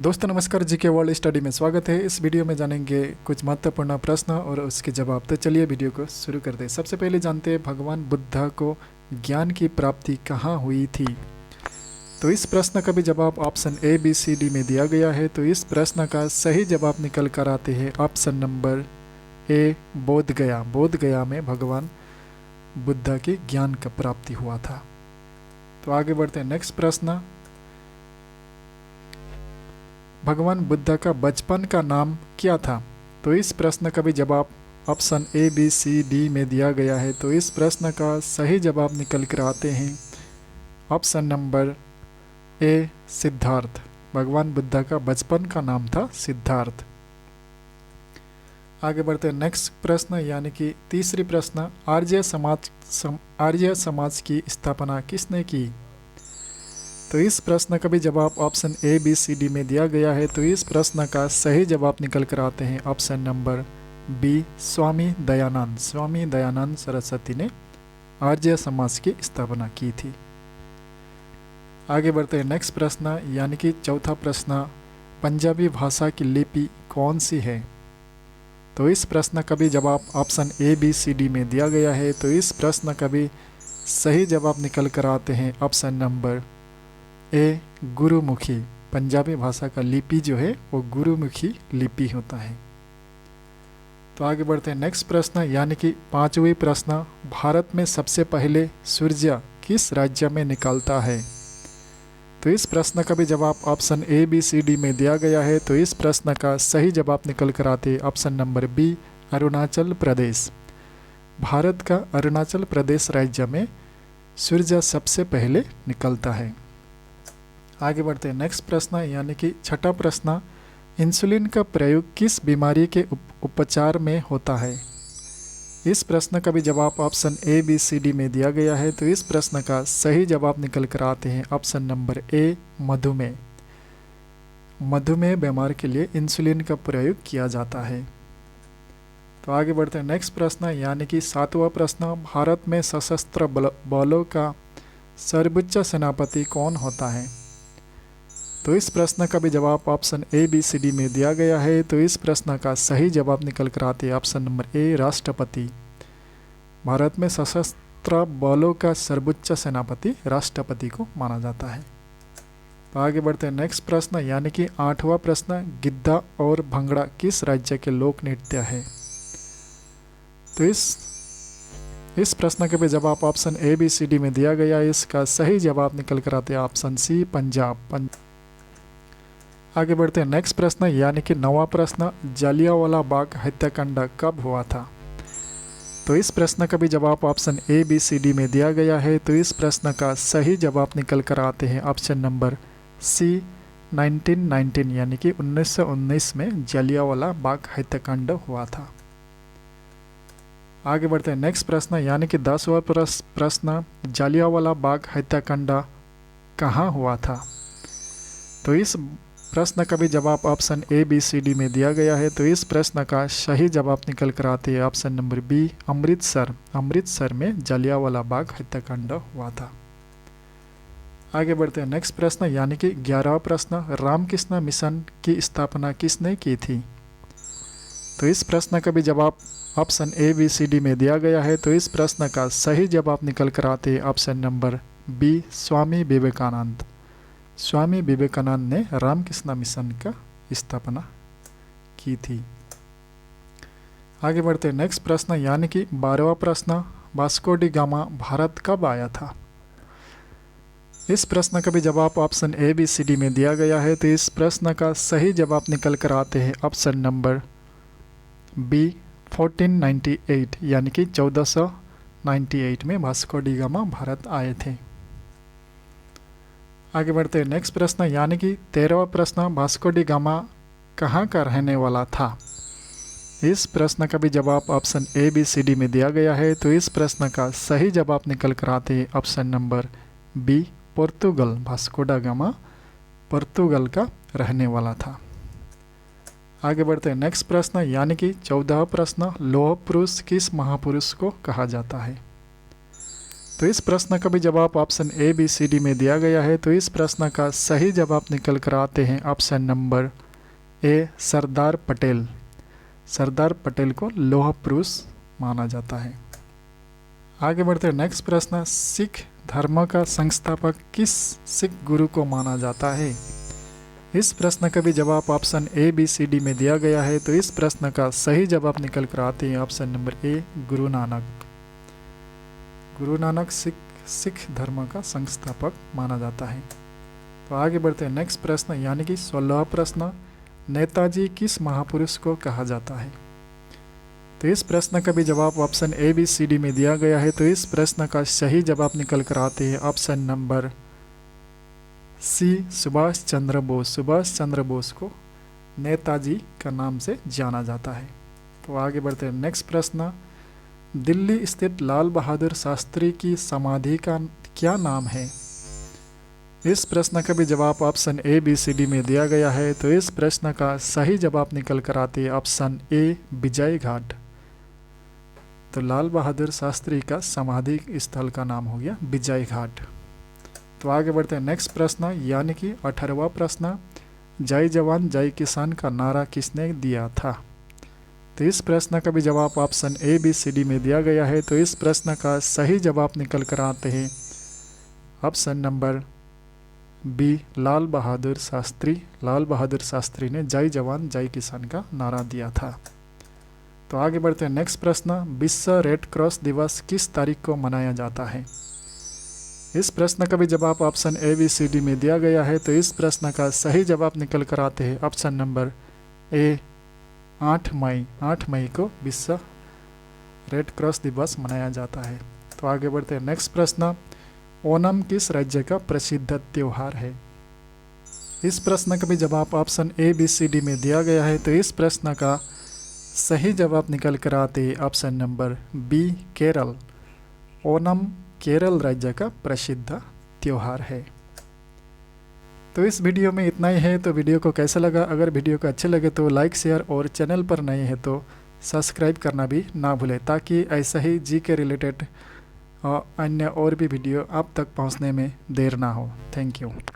दोस्तों नमस्कार, GK world study में स्वागत है। इस वीडियो में जानेंगे कुछ महत्वपूर्ण प्रश्न और उसके जवाब। तो चलिए वीडियो को शुरू करते हैं। सबसे पहले जानते हैं भगवान बुद्ध को ज्ञान की प्राप्ति कहाँ हुई थी। तो इस प्रश्न का भी जवाब option A B C D में दिया गया है। तो इस प्रश्न का सही जवाब निकल कर आते हैं ऑप्शन नंबर ए, बोध गया। बोध गया में भगवान बुद्ध की ज्ञान का प्राप्ति हुआ था। तो आगे बढ़ते हैं। नेक्स्ट प्रश्न, भगवान बुद्ध का बचपन का नाम क्या था। तो इस प्रश्न का भी जवाब option A B C D में दिया गया है। तो इस प्रश्न का सही जवाब निकल कर आते हैं ऑप्शन नंबर ए, सिद्धार्थ। भगवान बुद्ध का बचपन का नाम था सिद्धार्थ। आगे बढ़ते हैं। नेक्स्ट प्रश्न यानी कि तीसरी प्रश्न, आर्य समाज की स्थापना किसने की। तो इस प्रश्न का भी जवाब option A B C D में दिया गया है। तो इस प्रश्न का सही जवाब निकल कर आते हैं option number B, Swami Dayanand. Swami Dayanand Saraswati ने आर्य समाज की स्थापना की थी। आगे बढ़ते हैं। नेक्स्ट प्रश्न यानी कि चौथा प्रश्न, पंजाबी भाषा की लिपि कौन सी है। तो इस प्रश्न का भी जवाब option A B C D में दिया गया है। तो इस प्रश्न का भी सही जवाब निकल कर आते हैं option number A, Gurmukhi. Punjabi भाषा का लिपि जो है वो गुरुमुखी लिपि होता है। तो आगे बढ़ते हैं। नेक्स्ट प्रश्न यानी कि पांचवी प्रश्न, भारत में सबसे पहले सूर्य किस राज्य में निकलता है। तो इस प्रश्न का भी जवाब option A B C D में दिया गया है। तो इस प्रश्न का सही जवाब निकल कर आते option number B, Arunachal Pradesh. Bharat का अरुणाचल प्रदेश राज्य में सूर्य सबसे पहले निकलता है। आगे बढ़ते हैं। नेक्स्ट प्रश्न यानी कि छठा प्रश्न, इंसुलिन का प्रयोग किस बीमारी के उपचार में होता है। इस प्रश्न का भी जवाब option A B C D में दिया गया है। तो इस प्रश्न का सही जवाब निकल कर आते हैं ऑप्शन नंबर ए, मधुमेह। मधुमेह बीमार के लिए इंसुलिन का प्रयोग किया जाता है। तो आगे बढ़ते हैं। नेक्स्ट प्रश्न यानी कि सातवां प्रश्न, भारत में सशस्त्र बलों का सर्वोच्च सेनापति कौन होता है। तो इस प्रश्न का भी जवाब option A B C D में दिया गया है। तो इस प्रश्न का सही जवाब निकल कर आते हैं ऑप्शन नंबर ए, राष्ट्रपति। भारत में सशस्त्र बलों का सर्वोच्च सेनापति राष्ट्रपति को माना जाता है। तो आगे बढ़ते हैं। नेक्स्ट प्रश्न यानी कि आठवां प्रश्न, गिद्धा और भंगड़ा किस राज्य के लोक नृत्य है। तो इस प्रश्न के भी जवाब option A B C D में दिया गया है। इसका सही जवाब निकल कर आते हैं ऑप्शन सी, पंजाब। आगे बढ़ते हैं। नेक्स्ट प्रश्न यानी कि नौवां प्रश्न, जालियांवाला बाग हत्याकांड कब हुआ था। तो इस प्रश्न का भी जवाब option A B C D में दिया गया है। तो इस प्रश्न का सही जवाब निकल कर आते हैं ऑप्शन नंबर सी, 1919 यानी कि 1919 में जालियांवाला बाग हत्याकांड हुआ था। आगे बढ़ते हैं। नेक्स्ट प्रश्न यानी कि 10वां प्रश्न, जालियांवाला बाग हत्याकांड कहाँ हुआ था। तो इस प्रश्न का भी जवाब option A B C D में दिया गया है। तो इस प्रश्न का सही जवाब निकल कर आते हैं option number B, Amritsar. Amritsar में जालियांवाला बाग हत्याकांड हुआ था। आगे बढ़ते हैं। नेक्स्ट प्रश्न यानी कि 11वां प्रश्न, रामकृष्ण मिशन की स्थापना किसने की थी। तो इस प्रश्न का भी जवाब option A B C D में दिया गया है। तो इस प्रश्न का सही जवाब निकल कर आते हैं option number B, Swami Vivekananda. Swami Vivekananda ने रामकृष्ण मिशन का स्थापना की थी। आगे बढ़ते हैं। नेक्स्ट प्रश्न यानी कि 12वां प्रश्न, वास्को डी गामा भारत कब आया था। इस प्रश्न का भी जवाब option A B C D में दिया गया है। तो इस प्रश्न का सही जवाब निकल कर आते हैं ऑप्शन नंबर बी, 1498 यानी कि 1498 में वास्को डी गामा भारत आए थे। आगे बढ़ते हैं। नेक्स्ट प्रश्न यानी कि 13वां प्रश्न, वास्को डी गामा कहाँ का रहने वाला था। इस प्रश्न का भी जवाब option A B C D में दिया गया है। तो इस प्रश्न का सही जवाब निकल कर आते हैं option number B, Portugal. Vasco da Gama Portugal का रहने वाला था। आगे बढ़ते हैं। नेक्स्ट प्रश्न यानी कि 14वां प्रश्न, लौह पुरुष किस महापुरुष को कहा जाता है। तो इस प्रश्न का भी जवाब option A B C D में दिया गया है। तो इस प्रश्न का सही जवाब निकल कर आते हैं option number A, Sardar Patel. Sardar Patel को लौह पुरुष माना जाता है। आगे बढ़ते हैं नेक्स्ट प्रश्न, सिख धर्म का संस्थापक किस सिख गुरु को माना जाता है? इस प्रश्न का भी जवाब option A B C D में दिया गया है। तो इस प्रश्न का सही जवाब निकल कर आते हैं option number A, Guru Nanak. Guru Nanak Sikh धर्म का संस्थापक माना जाता है। तो आगे बढ़ते हैं नेक्स्ट प्रश्न यानी कि 16वां प्रश्न, नेताजी किस महापुरुष को कहा जाता है? तो इस प्रश्न का भी जवाब option A B C D में दिया गया है। तो इस प्रश्न का सही जवाब निकल कर आते हैं option number C, Subhash Chandra Bose. Subhash Chandra Bose को नेताजी का नाम से जाना जाता है। तो आगे बढ़ते हैं नेक्स्ट प्रश्न, दिल्ली स्थित लाल बहादुर शास्त्री की समाधि का क्या नाम है? इस प्रश्न का भी जवाब option A B C D में दिया गया है। तो इस प्रश्न का सही जवाब निकल कर आते हैं ऑप्शन ए, विजय घाट। तो लाल बहादुर शास्त्री का समाधि स्थल का नाम हो गया विजय घाट। तो आगे बढ़ते हैं नेक्स्ट प्रश्न यानी कि 18वां प्रश्न, जय जवान जय किसान का नारा किसने दिया था? तो इस प्रश्न का भी जवाब option A B C D में दिया गया है। तो इस प्रश्न का सही जवाब निकल कर आते हैं option number B, Lal Bahadur Shastri. Lal Bahadur Shastri ने जय जवान जय किसान का नारा दिया था। तो आगे बढ़ते हैं नेक्स्ट प्रश्न, विश्व रेड क्रॉस दिवस किस तारीख को मनाया जाता है? इस प्रश्न का भी जवाब option A B C D में दिया गया है। तो इस प्रश्न का सही जवाब निकल कर आते हैं ऑप्शन नंबर ए, 8 मई। 8 मई को विश्व रेड क्रॉस दिवस मनाया जाता है। तो आगे बढ़ते हैं नेक्स्ट प्रश्न, ओणम किस राज्य का प्रसिद्ध त्यौहार है? इस प्रश्न का भी जवाब option A B C D में दिया गया है। तो इस प्रश्न का सही जवाब निकल कर आते हैं option number B, Kerala. Onam Kerala राज्य का प्रसिद्ध त्यौहार है। तो इस वीडियो में इतना ही है। तो वीडियो को कैसा लगा? अगर वीडियो को अच्छे लगे तो लाइक शेयर और चैनल पर नए हैं तो सब्सक्राइब करना भी ना भूलें, ताकि ऐसा ही जी के रिलेटेड अन्य और भी वीडियो आप तक पहुंचने में देर ना हो। Thank you.